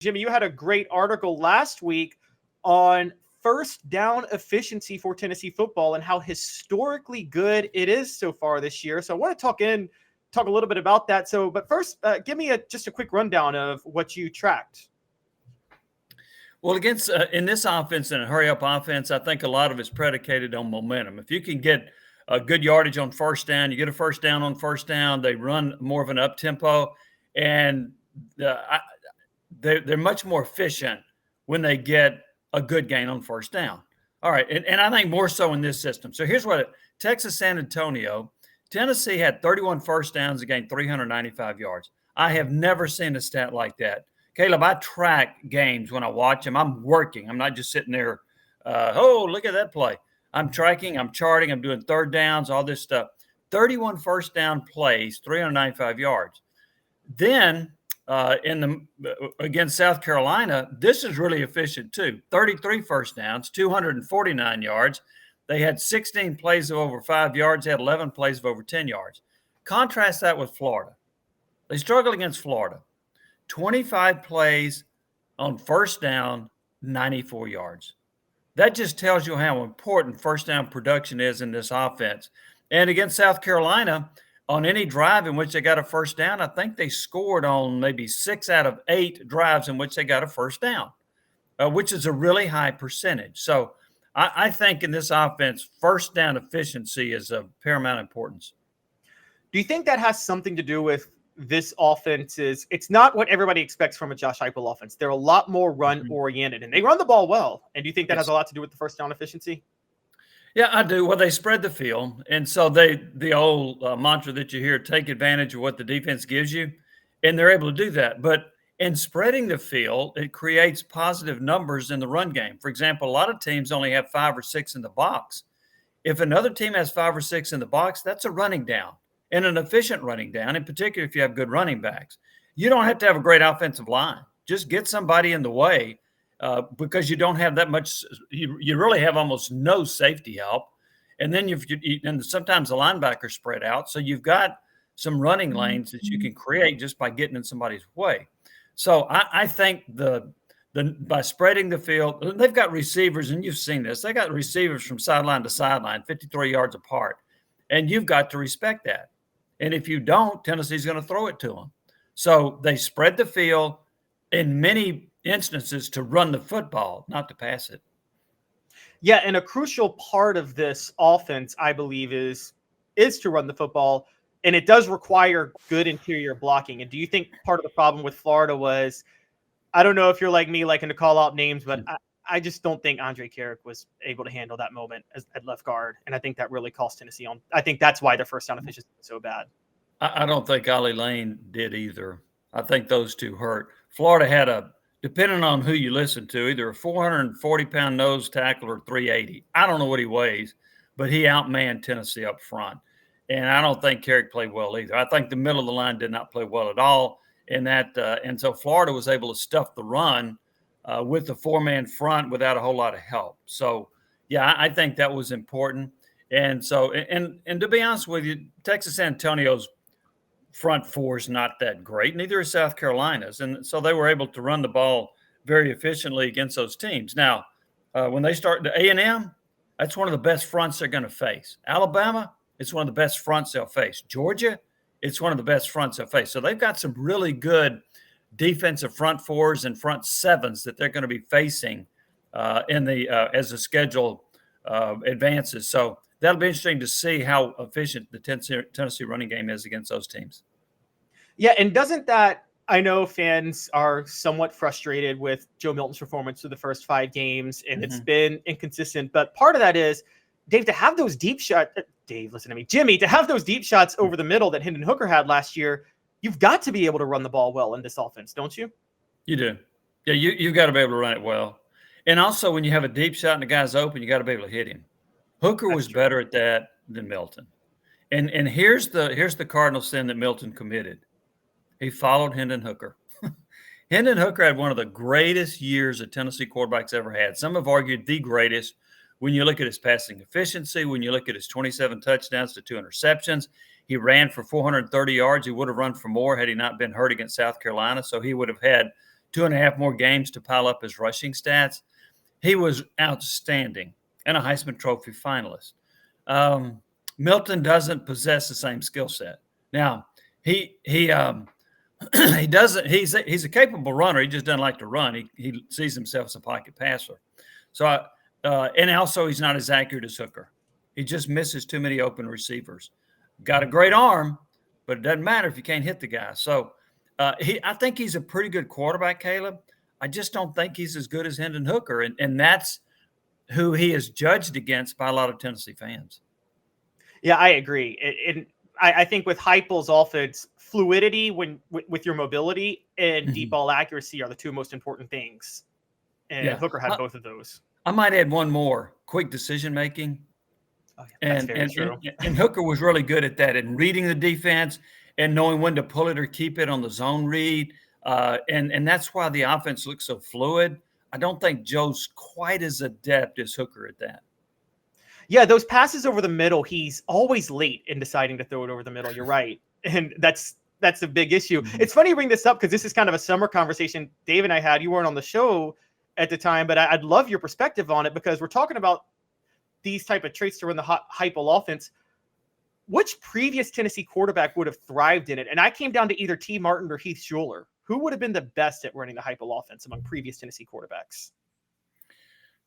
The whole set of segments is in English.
Jimmy, you had a great article last week on first down efficiency for Tennessee football and how historically good it is so far this year. So I want to talk a little bit about that. So, but first, give me just a quick rundown of what you tracked. Well, against in this offense and a hurry-up offense, I think a lot of it's predicated on momentum. If you can get a good yardage on first down, you get a first down on first down, they run more of an up-tempo, and they're much more efficient when they get a good gain on first down. All right, and I think more so in this system. So here's what Texas San Antonio, Tennessee had 31 first downs and gained 395 yards. I have never seen a stat like that. Caleb, I track games when I watch them. I'm working. I'm not just sitting there, look at that play. I'm tracking, I'm charting, I'm doing third downs, all this stuff. 31 first down plays, 395 yards. Then against South Carolina, this is really efficient too. 33 first downs, 249 yards. They had 16 plays of over 5 yards. They had 11 plays of over 10 yards. Contrast that with Florida. They struggled against Florida. 25 plays on first down, 94 yards. That just tells you how important first down production is in this offense. And against South Carolina, on any drive in which they got a first down, I think they scored on maybe 6 out of 8 drives in which they got a first down, which is a really high percentage. So I think in this offense, first down efficiency is of paramount importance. Do you think that has something to do with this offense? It's not what everybody expects from a Josh Heupel offense. They're a lot more run-oriented, and they run the ball well. And do you think that has a lot to do with the first down efficiency? Yeah, I do. Well, they spread the field. And so the old mantra that you hear, take advantage of what the defense gives you, and they're able to do that. But in spreading the field, it creates positive numbers in the run game. For example, a lot of teams only have 5 or 6 in the box. If another team has 5 or 6 in the box, that's a running down, and an efficient running down, in particular if you have good running backs. You don't have to have a great offensive line. Just get somebody in the way. Because you don't have that much, you really have almost no safety help. And then and sometimes the linebackers spread out. So you've got some running lanes that you can create just by getting in somebody's way. So I think by spreading the field, they've got receivers, and you've seen this. They got receivers from sideline to sideline, 53 yards apart. And you've got to respect that. And if you don't, Tennessee's going to throw it to them. So they spread the field in many instances to run the football, not to pass it. Yeah, and a crucial part of this offense, I believe, is to run the football, and it does require good interior blocking. And do you think part of the problem with Florida was, I don't know if you're like me, liking to call out names, but I just don't think Andre Carrick was able to handle that moment at left guard, and I think that really cost Tennessee on. I think that's why their first down efficiency was so bad. I don't think Ollie Lane did either. I think those two hurt. Florida had depending on who you listen to, either a 440-pound nose tackle or 380. I don't know what he weighs, but he outmanned Tennessee up front. And I don't think Carrick played well either. I think the middle of the line did not play well at all. And so Florida was able to stuff the run with the 4-man front without a whole lot of help. So, yeah, I think that was important. And so, and to be honest with you, Texas San Antonio's front four is not that great. Neither is South Carolina's. And so they were able to run the ball very efficiently against those teams. Now, when they start to A&M, that's one of the best fronts they're going to face. Alabama, it's one of the best fronts they'll face. Georgia, it's one of the best fronts they'll face. So they've got some really good defensive front fours and front sevens that they're going to be facing as the schedule advances. So that'll be interesting to see how efficient the Tennessee running game is against those teams. Yeah, and doesn't that – I know fans are somewhat frustrated with Joe Milton's performance through the first 5 games, and it's been inconsistent. But part of that is, Dave, to have those deep shots – Dave, listen to me. Jimmy, to have those deep shots over the middle that Hendon Hooker had last year, you've got to be able to run the ball well in this offense, don't you? You do. Yeah, you've got to be able to run it well. And also, when you have a deep shot and the guy's open, you got to be able to hit him. Hooker was better at that than Milton. And here's the cardinal sin that Milton committed. He followed Hendon Hooker. Hendon Hooker had one of the greatest years a Tennessee quarterback's ever had. Some have argued the greatest when you look at his passing efficiency, when you look at his 27 touchdowns to 2 interceptions. He ran for 430 yards. He would have run for more had he not been hurt against South Carolina. So he would have had 2.5 more games to pile up his rushing stats. He was outstanding and a Heisman Trophy finalist. Milton doesn't possess the same skill set. Now, he he doesn't. He's a capable runner. He just doesn't like to run. He sees himself as a pocket passer. So, and also he's not as accurate as Hooker. He just misses too many open receivers. Got a great arm, but it doesn't matter if you can't hit the guy. So, I think he's a pretty good quarterback, Caleb. I just don't think he's as good as Hendon Hooker, and that's who he is judged against by a lot of Tennessee fans. Yeah, I agree. I think with Heupel's offense, fluidity with your mobility and deep ball accuracy are the two most important things. And Hooker had both of those. I might add one more: quick decision making. Oh, yeah, that's very true. And Hooker was really good at that, in reading the defense and knowing when to pull it or keep it on the zone read. And that's why the offense looks so fluid. I don't think Joe's quite as adept as Hooker at that. Yeah, those passes over the middle, he's always late in deciding to throw it over the middle. You're right. And that's a big issue. It's funny you bring this up because this is kind of a summer conversation Dave and I had. You weren't on the show at the time, but I'd love your perspective on it because we're talking about these type of traits to run the Heupel offense. Which previous Tennessee quarterback would have thrived in it? And I came down to either T. Martin or Heath Schuler. Who would have been the best at running the Heupel offense among previous Tennessee quarterbacks?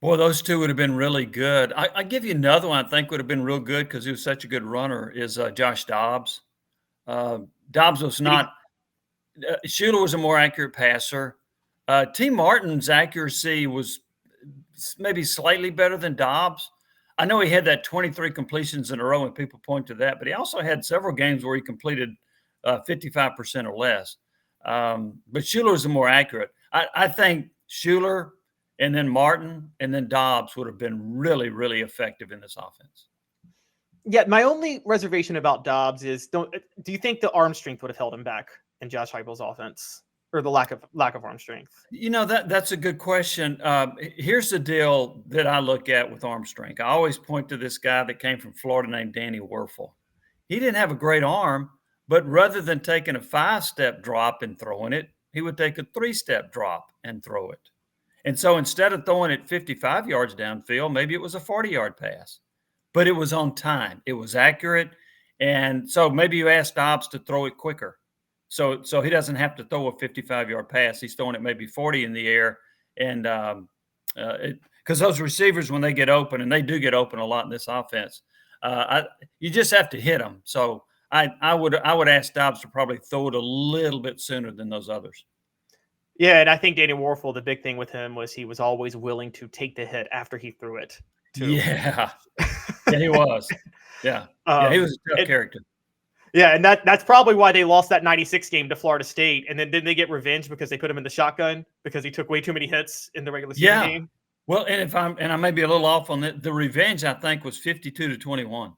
Boy, those two would have been really good. I give you another one I think would have been real good because he was such a good runner is Josh Dobbs. Dobbs was not – Schuler was a more accurate passer. T. Martin's accuracy was maybe slightly better than Dobbs. I know he had that 23 completions in a row, and people point to that, but he also had several games where he completed 55% or less. But Schuler was the more accurate. I think Schuler – and then Martin, and then Dobbs would have been really, really effective in this offense. Yeah, my only reservation about Dobbs is do you think the arm strength would have held him back in Josh Heupel's offense, or the lack of arm strength? You know, that's a good question. Here's the deal that I look at with arm strength. I always point to this guy that came from Florida named Danny Werfel. He didn't have a great arm, but rather than taking a 5-step drop and throwing it, he would take a 3-step drop and throw it. And so instead of throwing it 55 yards downfield, maybe it was a 40-yard pass, but it was on time. It was accurate. And so maybe you ask Dobbs to throw it quicker. So he doesn't have to throw a 55-yard pass. He's throwing it maybe 40 in the air. And because those receivers, when they get open, and they do get open a lot in this offense, you just have to hit them. So I would ask Dobbs to probably throw it a little bit sooner than those others. Yeah, and I think Danny Werfel, the big thing with him was he was always willing to take the hit after he threw it, too. Yeah, he was. Yeah, he was a tough character. Yeah, and that's probably why they lost that 96 game to Florida State. And then didn't they get revenge because they put him in the shotgun because he took way too many hits in the regular season game? Well, and I may be a little off on that, the revenge I think was 52-21.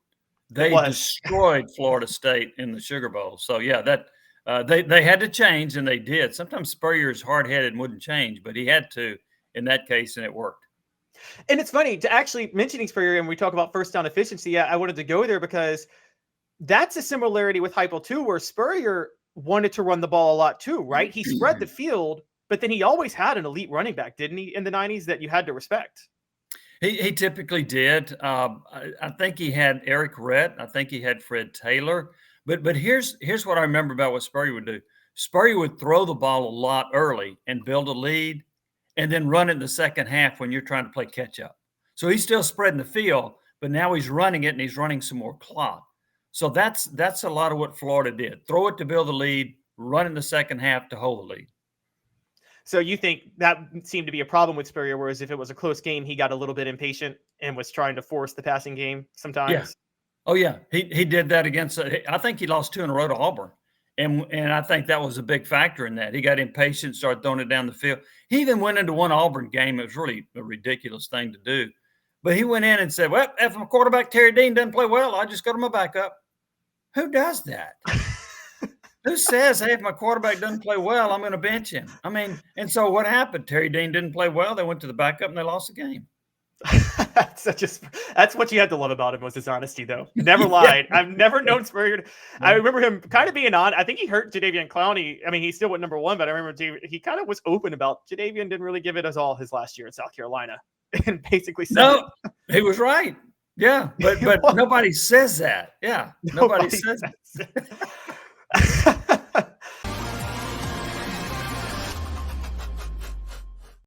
They destroyed Florida State in the Sugar Bowl. So yeah, that. They had to change, and they did. Sometimes Spurrier is hard-headed and wouldn't change, but he had to in that case, and it worked. And it's funny to actually mentioning Spurrier, and we talk about first down efficiency. I wanted to go there because that's a similarity with Heupel too, where Spurrier wanted to run the ball a lot too, right? He spread the field, but then he always had an elite running back, didn't he, in the 90s that you had to respect? He typically did. I think he had Eric Rhett. I think he had Fred Taylor. But here's what I remember about what Spurrier would do. Spurrier would throw the ball a lot early and build a lead and then run it in the second half when you're trying to play catch up. So he's still spreading the field, but now he's running it and he's running some more clock. So that's a lot of what Florida did. Throw it to build a lead, run in the second half to hold the lead. So you think that seemed to be a problem with Spurrier, whereas if it was a close game, he got a little bit impatient and was trying to force the passing game sometimes? Yeah. Oh, yeah. He did that against – I think he lost 2 in a row to Auburn, and I think that was a big factor in that. He got impatient, started throwing it down the field. He even went into one Auburn game. It was really a ridiculous thing to do. But he went in and said, well, if my quarterback Terry Dean doesn't play well, I just go to my backup. Who does that? Who says, hey, if my quarterback doesn't play well, I'm going to bench him? I mean, and so what happened? Terry Dean didn't play well. They went to the backup and they lost the game. That's what you had to love about him, was his honesty, though. Never lied. I've never known Spurrier. I remember him kind of being on. I think he hurt Jadeveon Clowney. I mean, he still went #1, but I remember he kind of was open about Jadeveon didn't really give it us all his last year in South Carolina, and basically said, no, he was right. Yeah, but nobody says that. Yeah, nobody says that.